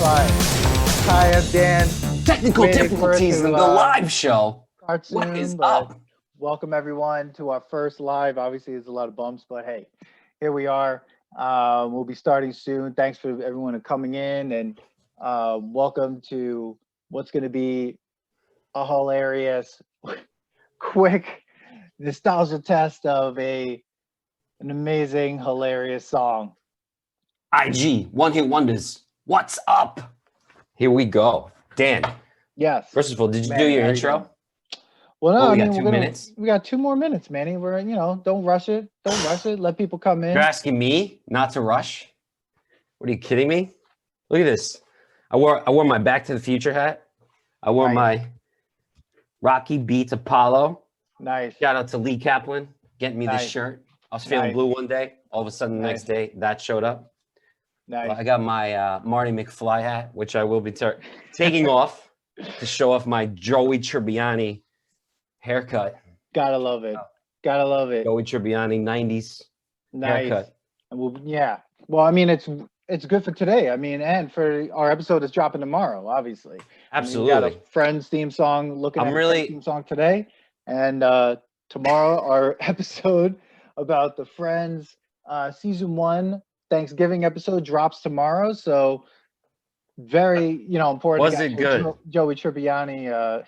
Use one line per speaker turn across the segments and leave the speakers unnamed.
5. Hi, I'm Dan.
Technical difficulties in the live show.
What is up? Welcome everyone to our first live. Obviously, there's a lot of bumps, but hey, here we are. We'll be starting soon. Thanks for everyone coming in, and welcome to what's going to be a hilarious, quick nostalgia test of an amazing, hilarious song.
IG, One Hit Wonders. What's up? Here we go. Dan.
Yes.
First of all, did you do your intro?
Well, no,
we got 2 minutes.
We got 2 more minutes, Manny. We're, don't rush it. Don't rush it. Let people come in.
You're asking me not to rush? What are you kidding me? Look at this. I wore my Back to the Future hat. I wore my Rocky Beats Apollo.
Nice.
Shout out to Lee Kaplan getting me this shirt. I was feeling blue one day. All of a sudden, the next day, that showed up.
Nice.
Well, I got my Marty McFly hat, which I will be taking off to show off my Joey Tribbiani haircut.
Gotta love it. Gotta love it.
Joey Tribbiani 90s haircut.
And well, I mean, it's good for today. I mean, and for our episode is dropping tomorrow, obviously.
Absolutely.
We got a Friends theme song. Looking at the theme song today, and tomorrow our episode about the Friends season 1 Thanksgiving episode drops tomorrow. So very, important.
Was it good?
Joey Tribbiani.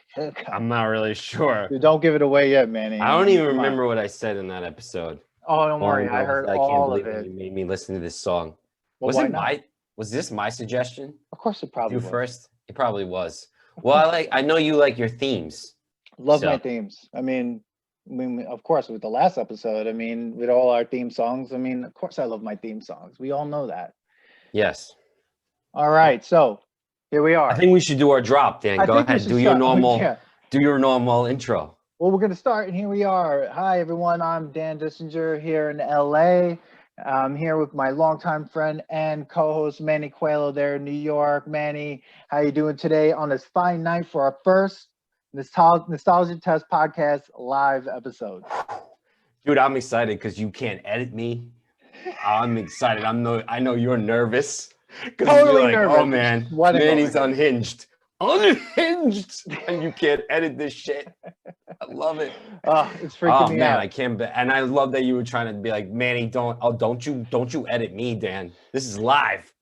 I'm not really sure.
Dude, don't give it away yet, Manny.
I don't even remember what I said in that episode.
Oh, don't worry. I heard all of it.
You made me listen to this song.
Well,
was this my suggestion?
Of course it probably was.
First? It probably was. Well, I know you like your themes.
Love my themes. I mean, of course, with the last episode, with all our theme songs, of course I love my theme songs. We all know that.
Yes.
All right, so here we are.
I think we should do our drop, Dan. Go ahead. Do your normal intro.
Well, we're going to start, and here we are. Hi, everyone. I'm Dan Dissinger here in LA. I'm here with my longtime friend and co-host Manny Coelho there in New York. Manny, how you doing today on this fine night for our first Nostalgia Test Podcast live episode?
Dude, I'm excited because you can't edit me. I'm excited. I know you're nervous.
Totally
you're like,
nervous.
Oh man, Manny's unhinged. Unhinged, and you can't edit this shit. I love it.
Oh, it's freaking me out.
I can't. And I love that you were trying to be like, Manny, don't you edit me, Dan. This is live.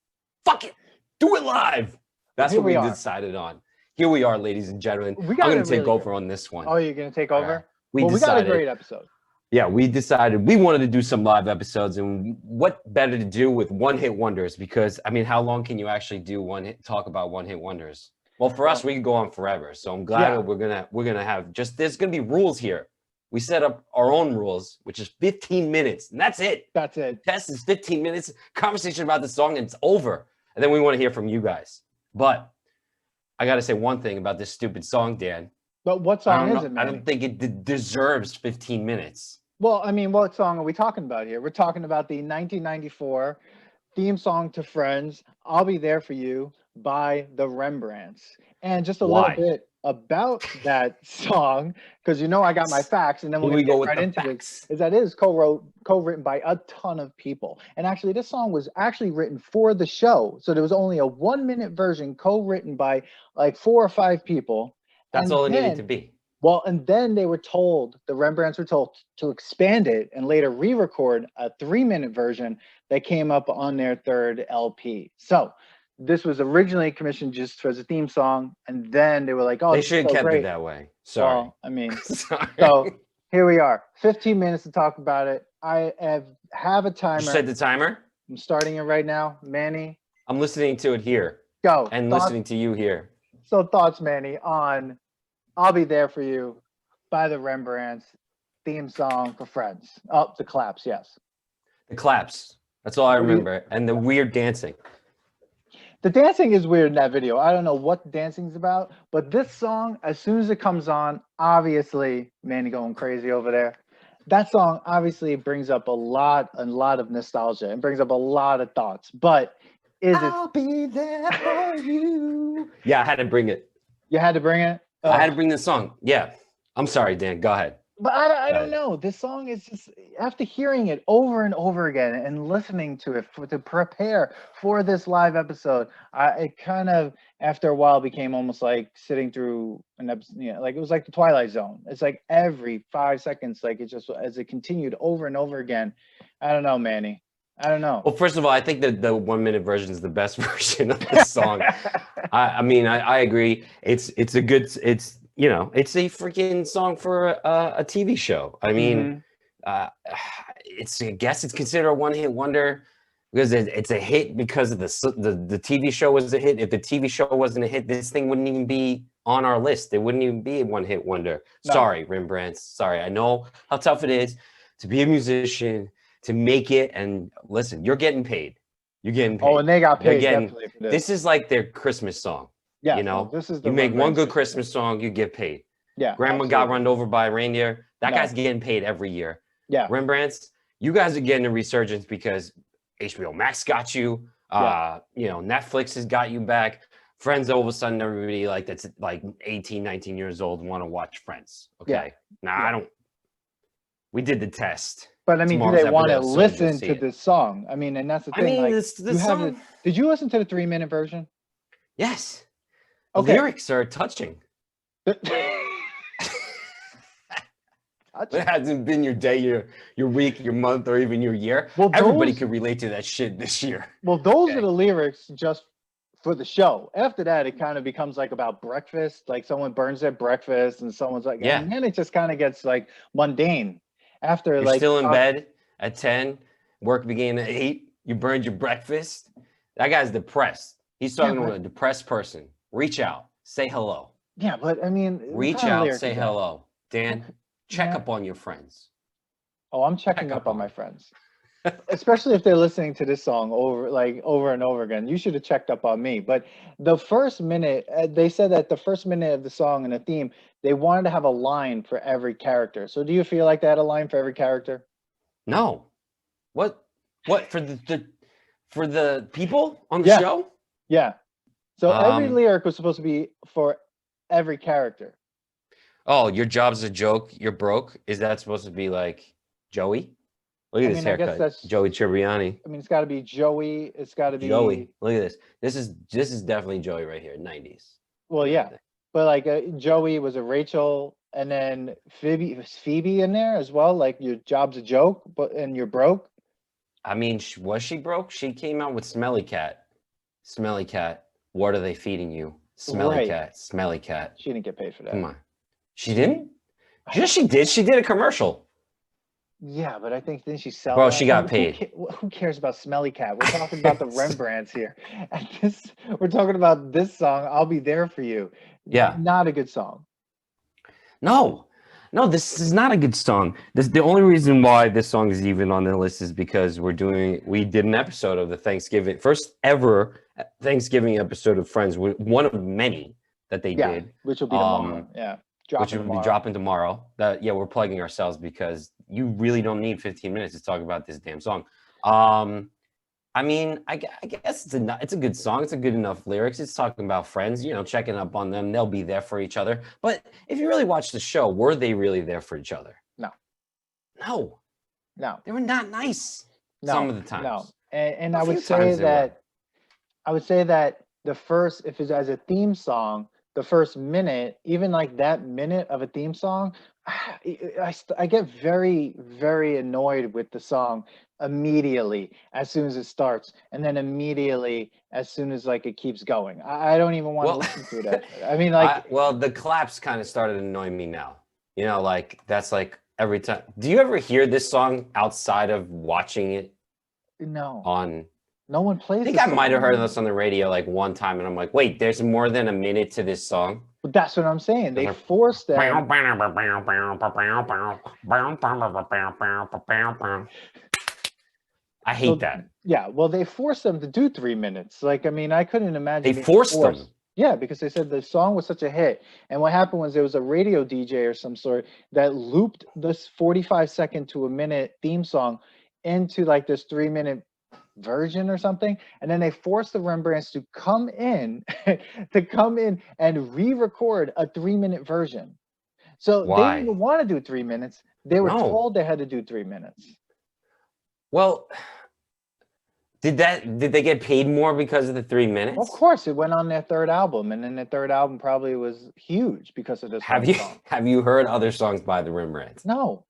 Fuck it, do it live. That's what we decided on. Here we are, ladies and gentlemen. I'm gonna take over on this one.
Oh, you're gonna take over?
We
got a great episode.
Yeah, we decided we wanted to do some live episodes, and what better to do with one hit wonders? Because how long can you actually talk about one hit wonders? Well, for us, we can go on forever. So I'm glad we're gonna have there's gonna be rules here. We set up our own rules, which is 15 minutes, and that's it.
That's it.
Test is 15 minutes, conversation about the song, and it's over. And then we want to hear from you guys. But I gotta say one thing about this stupid song, Dan.
But what song is it, man?
I don't think it deserves 15 minutes.
Well, what song are we talking about here? We're talking about the 1994 theme song to Friends, I'll Be There For You by the Rembrandts. And just a little bit about that song, because I got my facts, and then we're going to get right into this, is that it is co-written by a ton of people. And actually, this song was actually written for the show. So there was only a 1-minute version co-written by like 4 or 5 people.
That's all it needed to be.
Well, and then the Rembrandts were told to expand it and later re-record a 3-minute version that came up on their 3rd LP. So this was originally commissioned just for the theme song, and then they were like, "Oh,
they should have kept it that way." Sorry.
Well,
Sorry.
So here we are, 15 minutes to talk about it. I have a timer.
You set the timer?
I'm starting it right now, Manny.
I'm listening to it here.
Go.
And listening to you here.
So thoughts, Manny, on I'll Be There For You by the Rembrandts, theme song for Friends. Oh, the claps, yes.
The claps. That's all I remember. And the weird dancing.
The dancing is weird in that video. I don't know what the dancing's about, but this song, as soon as it comes on, obviously, Manny going crazy over there. That song obviously brings up a lot of nostalgia and brings up a lot of thoughts. But
I'll be there for you. Yeah, I had to bring it.
You had to bring it?
I had to bring this song. Yeah. I'm sorry, Dan. Go ahead.
But I don't know. This song is just, after hearing it over and over again and listening to it to prepare for this live episode, it kind of after a while became almost like sitting through an episode. Like it was like the Twilight Zone. It's like every 5 seconds, like it just as it continued over and over again. I don't know, Manny. I don't know.
Well, first of all, I think that the 1 minute version is the best version of the song. I mean, I agree. It's a good. It's a freaking song for a TV show. I mean, I guess it's considered a one-hit wonder because it's a hit because of the TV show was a hit. If the TV show wasn't a hit, this thing wouldn't even be on our list. It wouldn't even be a one-hit wonder. No. Sorry, Rembrandts. Sorry, I know how tough it is to be a musician, to make it, and listen, you're getting paid. You're getting paid.
Oh, and they got paid definitely for this.
This is like their Christmas song.
Yeah, this is
you make one good Christmas song, you get paid.
Yeah,
Grandma got run over by a reindeer. That guy's getting paid every year.
Yeah,
Rembrandts, you guys are getting a resurgence because HBO Max got you. Netflix has got you back. Friends, all of a sudden, everybody that's like 18, 19 years old want to watch Friends. Okay, I don't. We did the test.
But I mean, do they want to listen to this song? I mean, and that's the thing. I mean,
this song.
Did you listen to the 3-minute version?
Yes. The lyrics are touching. It hasn't been your day, your week, your month, or even your year. Well, everybody could relate to that shit this year.
Well, those are the lyrics just for the show. After that, it kind of becomes like about breakfast. Like someone burns their breakfast, and someone's like, and then it just kind of gets like mundane. After
you're still in bed at 10, work began at 8. You burned your breakfast. That guy's depressed. He's talking to a depressed person. Reach out, say hello.
Yeah, but I mean,
reach out, say hello. Dan, check up on your friends.
Oh, I'm checking up on my friends. Especially if they're listening to this song over and over again. You should have checked up on me. But the first minute, they said that the first minute of the song and the theme, they wanted to have a line for every character. So do you feel like they had a line for every character?
No. What for the people on the show?
Yeah. So every lyric was supposed to be for every character.
Oh, your job's a joke. You're broke. Is that supposed to be like Joey? Look at this haircut. I guess that's Joey Tribbiani.
I mean, it's got to be Joey. It's got to be
Joey. Look at this. This is definitely Joey right here, 90s.
Well, yeah, but like Joey was a Rachel, and then Phoebe in there as well. Like your job's a joke, and you're broke.
I mean, was she broke? She came out with Smelly Cat. Smelly Cat. What are they feeding you? Smelly Cat. Smelly Cat.
She didn't get paid for that.
Come on. She didn't? Yes, she did. She did a commercial.
Yeah, but I think then she sell.
Bro, she got paid.
Who cares about Smelly Cat? We're talking about the Rembrandts here. We're talking about this song. I'll Be There for You.
Yeah,
not a good song.
No, this is not a good song. The only reason why this song is even on the list is because we did an episode of the first ever Thanksgiving episode of Friends, one of many that they did,
which will be tomorrow.
Which will be dropping tomorrow. We're plugging ourselves because you really don't need 15 minutes to talk about this damn song. I mean, I guess it's a good song. It's a good enough lyrics. It's talking about friends, checking up on them. They'll be there for each other. But if you really watch the show, were they really there for each other? No. They were not nice some of the times.
No. And I would say that the first, if it's as a theme song, the first minute, even like that minute of a theme song, I get very, very annoyed with the song immediately as soon as it starts, and then immediately as soon as like it keeps going. I don't even want to listen to that. I mean, like,
the claps kind of started annoying me now. Like that's like every time. Do you ever hear this song outside of watching it?
No. No one plays.
I think I might have heard this on the radio like one time, and I'm like, wait, there's more than a minute to this song.
But that's what I'm saying. They forced them.
I hate that.
Yeah, well, they forced them to do 3 minutes. Like, I mean, I couldn't imagine.
They forced them.
Yeah, because they said the song was such a hit. And what happened was there was a radio DJ or some sort that looped this 45-second to a minute theme song into like this 3-minute version or something, and then they forced the Rembrandts to come in and re-record a 3-minute version. So they didn't
Why?
even want to do 3 minutes. They were
No.
told they had to do 3 minutes.
Well, did they get paid more because of the 3 minutes?
Of course, it went on their third album, and then their third album probably was huge because of this one song.
Have you heard other songs by the Rembrandts?
No,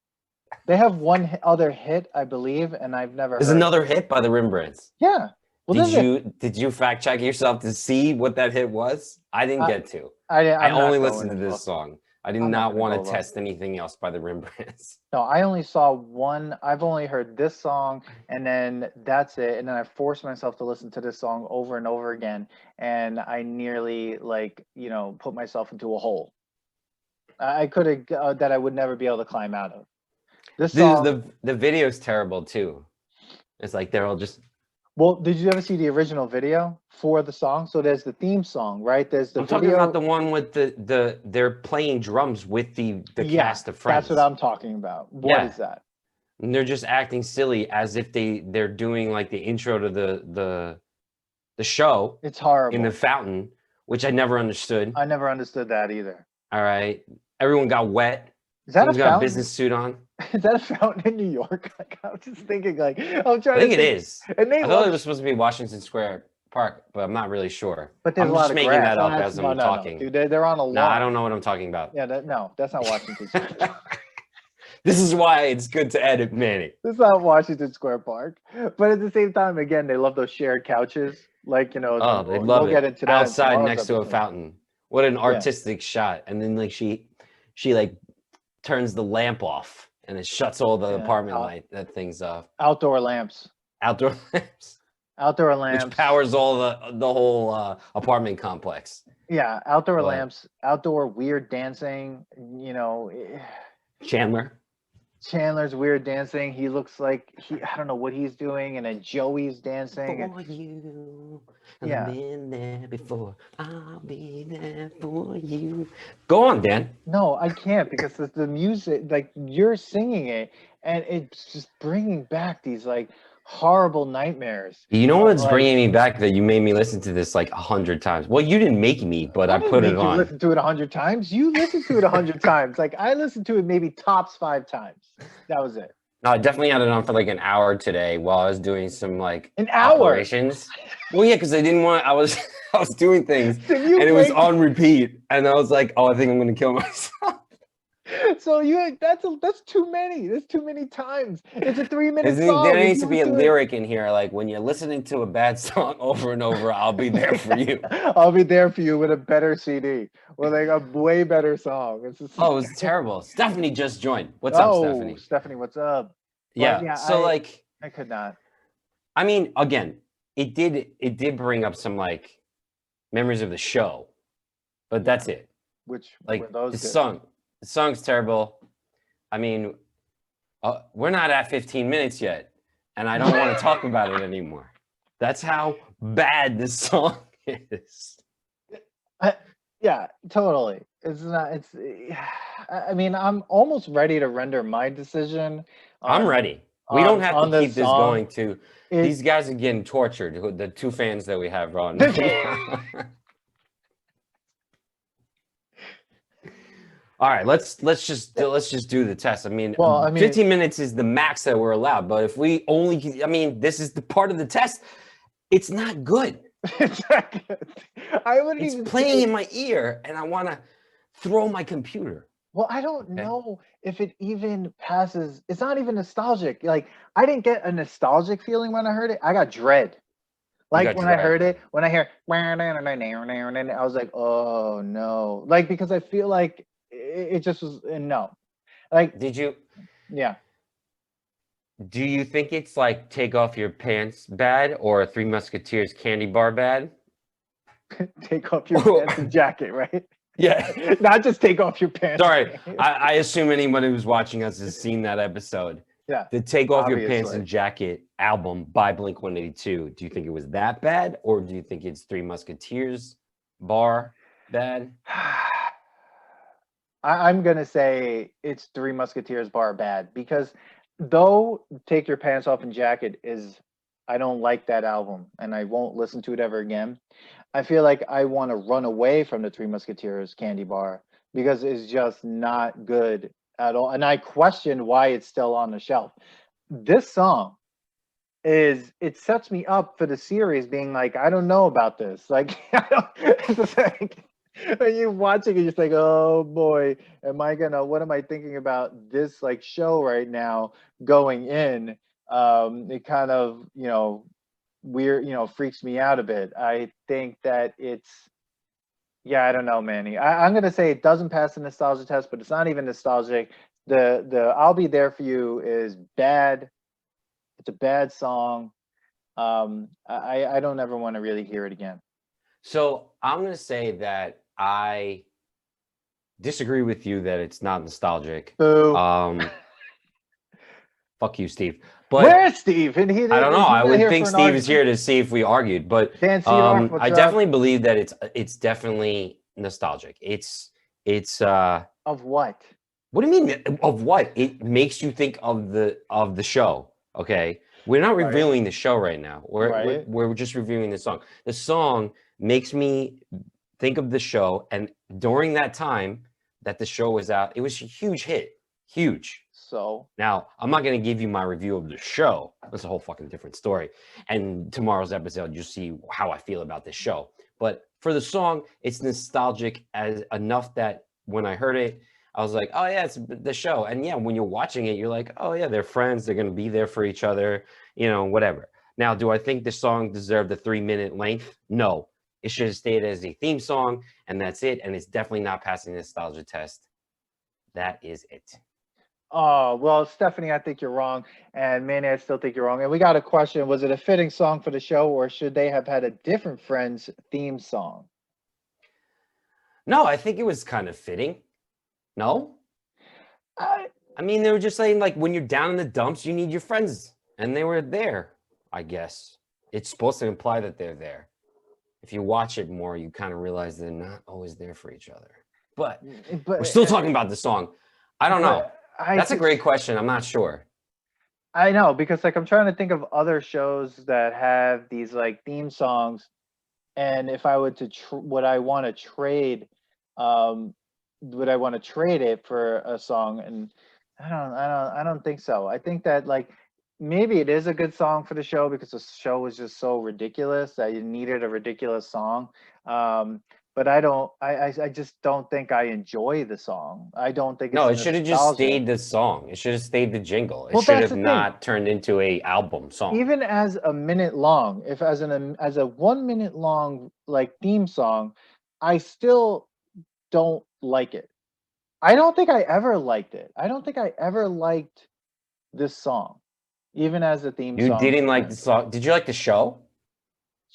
they have one other hit, I believe, and I've never
There's
heard
another
it.
hit by the Rembrandts.
Yeah. Well,
Did you fact check yourself to see what that hit was? I didn't get to. I
I'm
only
not
listened to
going
this
look.
song. I did
I'm not
not
gonna
want
go
to
look.
test anything else by the Rembrandts.
No, I only saw one. I've only heard this song, and then that's it. And then I forced myself to listen to this song over and over again, and I nearly put myself into a hole. I could have that I would never be able to climb out of. This song.
The video's terrible too. It's like they're all just.
Well, did you ever see the original video for the song? So there's the theme song, right? There's the
I'm
video.
talking about the one with they're playing drums with the cast of Friends.
That's what I'm talking about. What is that?
And they're just acting silly as if they're doing like the intro to the show.
It's horrible.
In the fountain, which I never understood.
I never understood that either.
All right. Everyone got wet.
Is that
Someone's got a business suit on.
Is that a fountain in New York? Like, I'm just thinking, like, I'm trying to
think it is.
And
I thought it was supposed to be Washington Square Park, but I'm not really sure.
But there's
I'm
a lot
just
of
making
grass.
that up as I'm talking.
No, dude, they're on a lawn.
No, I don't know what I'm talking about.
Yeah, that's not Washington Square.
This is why it's good to edit, Manny.
It's not Washington Square Park. But at the same time, again, they love those shared couches. Like,
they love it.
Get into that
outside next to a fountain. What an artistic shot. And then like she like turns the lamp off and it shuts all the apartment things off.
Outdoor lamps.
Outdoor lamps.
Outdoor lamps.
Which powers all the whole apartment complex.
Yeah, outdoor lamps, outdoor weird dancing, Chandler's weird dancing. He looks like I don't know what he's doing, and then Joey's dancing.
For you. I've been there before. I'll be there for you. Go on, Dan.
No, I can't because the music, like you're singing it, and it's just bringing back these like horrible nightmares.
You know what's bringing me back that you made me listen to this like 100 times? Well, you didn't make me, but I put it on.
You listen to it 100 times. You listened to it 100 times. Like I listened to it maybe tops 5 times. That was it.
No, I definitely had it on for like an hour today while I was doing some like
an hour
operations. Well, yeah, because I didn't want. I was doing things, and it was on repeat, and I was like, oh, I think I'm gonna kill myself.
So that's too many. That's too many times. It's a 3-minute song.
There needs to be a lyric in here, like when you're listening to a bad song over and over, I'll be there for you.
I'll be there for you with a better CD, with like a way better song.
It's terrible. Stephanie just joined. What's up, Stephanie?
Stephanie, what's up?
Yeah. So
I could not.
I mean, again, it did bring up some like memories of the show, but that's it.
Which
like the song. The song's terrible. I mean, we're not at 15 minutes yet, and I don't want to talk about it anymore. That's how bad this song is.
Yeah, totally. It's not. I mean, I'm almost ready to render my decision.
I'm ready. We don't have to keep this going. These guys are getting tortured. The 2 fans that we have on. All right, let's just do the test. I mean, 15 minutes is the max that we're allowed. But if we only, this is the part of the test. It's not good.
It's not good.
It's playing in my ear, and I want to throw my computer.
Well, I don't know if it even passes. It's not even nostalgic. Like I didn't get a nostalgic feeling when I heard it. I got dread. Like when I heard it, when I hear, I was like, oh no. Like because I feel like. It just was no. Like
did you?
Yeah.
Do you think it's like Take Off Your Pants bad or Three Musketeers candy bar bad?
Take off your pants and jacket, right?
Yeah.
Not just take off your pants.
Sorry. I assume anybody who's watching us has seen that episode.
Yeah.
The Take Off Your Pants and Jacket album by Blink-182. Do you think it was that bad, or do you think it's Three Musketeers bar bad?
I'm going to say it's Three Musketeers bar bad because though Take Your Pants Off and Jacket I don't like that album and I won't listen to it ever again. I feel like I want to run away from the Three Musketeers candy bar because it's just not good at all. And I question why it's still on the shelf. This song it sets me up for the series being like, I don't know about this. Like, it's just like when you watching it, you're just like, oh boy, what am I thinking about this like show right now going in? It kind of, weird, freaks me out a bit. I think that yeah, I don't know, Manny. I'm gonna say it doesn't pass the nostalgia test, but it's not even nostalgic. The I'll Be There For You is bad. It's a bad song. I don't ever want to really hear it again.
So I'm gonna say that I disagree with you that it's not nostalgic.
Boo.
Fuck you, Steve. But
where's Steve? And
I don't know.
he's
I
not
would
here
think
for an
Steve is
argument.
here to see if we argued. But
Dan Cedar, what's
I
up?
definitely believe that it's definitely nostalgic. It's
Of what?
What do you mean of what? It makes you think of the show. Okay, we're not
Right.
reviewing the show right now.
Right.
We're just reviewing the song. The song makes me think of the show, and during that time that the show was out, it was a huge hit. Huge.
So
Now, I'm not going to give you my review of the show. That's a whole fucking different story. And tomorrow's episode, you'll see how I feel about this show. But for the song, it's nostalgic as enough that when I heard it, I was like, oh, yeah, it's the show. And yeah, when you're watching it, you're like, oh, yeah, they're friends. They're going to be there for each other, whatever. Now, do I think the song deserved a 3-minute length? No. It should have stayed as a theme song, and that's it. And it's definitely not passing the nostalgia test. That is it.
Oh, well, Stephanie, I think you're wrong. And Manny, I still think you're wrong. And we got a question. Was it a fitting song for the show, or should they have had a different Friends theme song?
No, I think it was kind of fitting. No? I mean, they were just saying, like, when you're down in the dumps, you need your friends. And they were there, I guess. It's supposed to imply that they're there. If you watch it more, you kind of realize they're not always there for each other. But we're still talking about the song. I don't know. That's a great question. I'm not sure.
I know, because like I'm trying to think of other shows that have these like theme songs, and if I would to would I want to trade it for a song? And I don't think so. I think that like maybe it is a good song for the show because the show was just so ridiculous that you needed a ridiculous song. But I just don't think I enjoy the song. I don't think
it should have just stayed the song. It should have stayed the jingle. It should have not turned into a album song.
Even as a minute long, if as a 1 minute long like theme song, I still don't like it. I don't think I ever liked it. I don't think I ever liked this song, even as a theme song.
You didn't like the song? Did you like the show?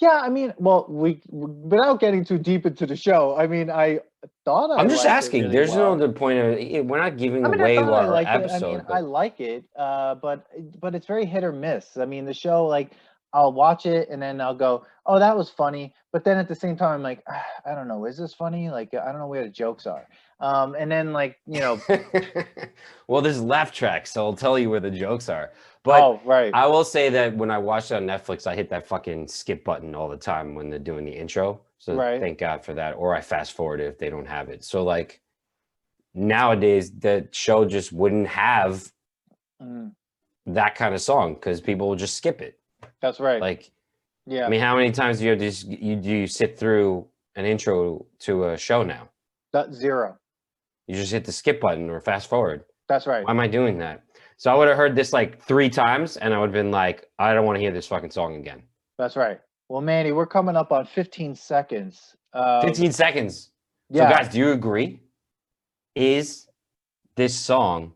Yeah, I mean, well, without getting too deep into the show, I mean, I thought
I'm just asking. Really There's no other point of it. We're not giving away our episode.
I like it, but it's very hit or miss. I mean, the show, like, I'll watch it and then I'll go, oh, that was funny. But then at the same time, I'm like, I don't know, is this funny? Like, I don't know where the jokes are. And then like,
well, there's laugh tracks, so I'll tell you where the jokes are. But
right.
I will say that when I watch it on Netflix, I hit that fucking skip button all the time when they're doing the intro. So thank God for that. Or I fast forward it if they don't have it. So like nowadays, the show just wouldn't have that kind of song because people will just skip it.
That's right.
Like,
yeah.
I mean, how many times do you sit through an intro to a show now?
That's zero.
You just hit the skip button or fast forward.
That's right.
Why am I doing that? So I would have heard this like 3 times and I would have been like, I don't want to hear this fucking song again.
That's right. Well, Manny, we're coming up on 15 seconds.
15 seconds.
Yeah.
So guys, do you agree? Is this song,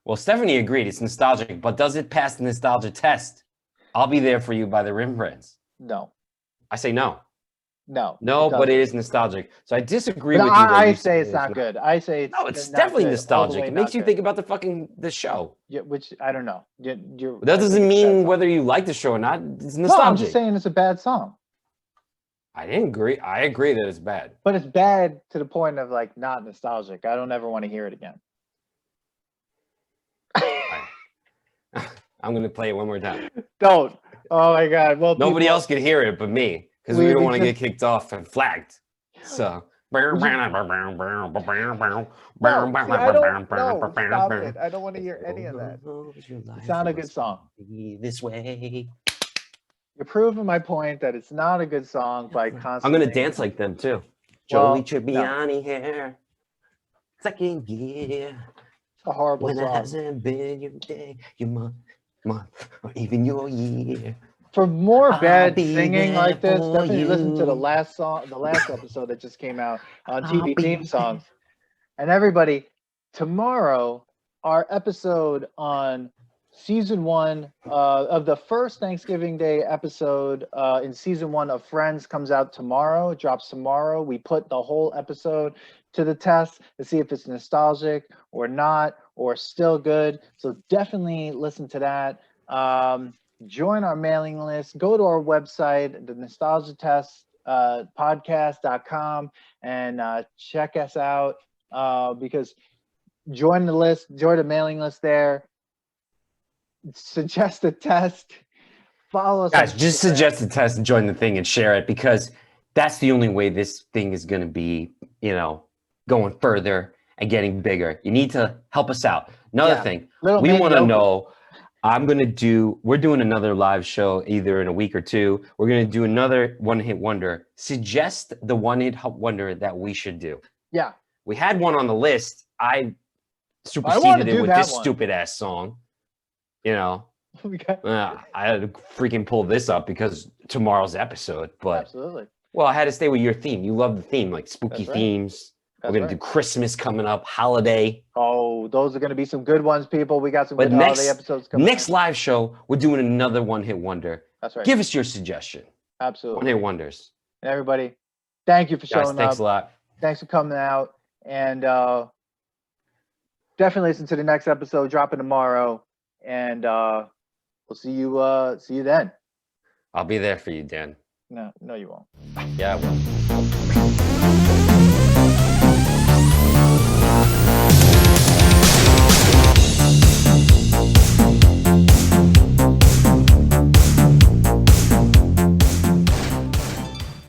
well, Stephanie agreed it's nostalgic, but does it pass the nostalgia test? I'll Be There For You by the Rembrandts.
No.
I say no.
No,
but it is nostalgic. So I disagree with you.
I say it's not good. I say it's
no, it's definitely nostalgic. It makes you think about the show.
Yeah, which I don't know.
That doesn't mean whether you like the show or not. It's nostalgic. No,
I'm just saying it's a bad song.
I didn't agree. I agree that it's bad.
But it's bad to the point of like not nostalgic. I don't ever want to hear it again.
I'm going to play it one more time.
Don't. Oh my God. Well,
nobody else could hear it but me. Because we don't want to get kicked off and flagged. So
No, see, I don't know. Stop it. I don't want to hear any of that. It's not a good song.
This way.
You're proving my point that it's not a good song by
I'm
constantly.
gonna dance like them too.
Well,
Joey Tribbiani here. Second year.
It's a horrible
When it
song.
hasn't been your day, your month, or even your year.
For more
I'll
bad
be
singing
there
like this,
for
definitely listen to the
you.
last song, the last episode that just came out on
I'll
TV
be
theme
there.
songs. And everybody, tomorrow, our episode on season 1 of the first Thanksgiving Day episode in season 1 of Friends comes out tomorrow. It drops tomorrow. We put the whole episode to the test to see if it's nostalgic or not, or still good. So definitely listen to that. Join our mailing list. Go to our website, the Nostalgia Test podcast.com, and check us out because join the list, join the mailing list there. Suggest a test. Follow us.
Guys, just suggest a test and join the thing and share it, because that's the only way this thing is going to be, going further and getting bigger. You need to help us out. Another thing, we want to know, we're doing another live show either in a week or two. We're going to do another one-hit wonder. Suggest the one-hit wonder that we should do. Yeah. We had one on the list. I superseded it with this stupid ass song. I had to freaking pull this up because tomorrow's episode. But absolutely. Well, I had to stay with your theme. You love the theme, like spooky themes. We're going to do Christmas coming up, holiday. Oh, those are going to be some good ones, people. We got some good holiday episodes coming up. Next live show, we're doing another one-hit wonder. That's right. Give us your suggestion. Absolutely. One-hit wonders. And everybody, thank you for showing up. Thanks a lot. Thanks for coming out. And definitely listen to the next episode dropping tomorrow. And we'll see you then. I'll be there for you, Dan. No, you won't. Yeah, I will.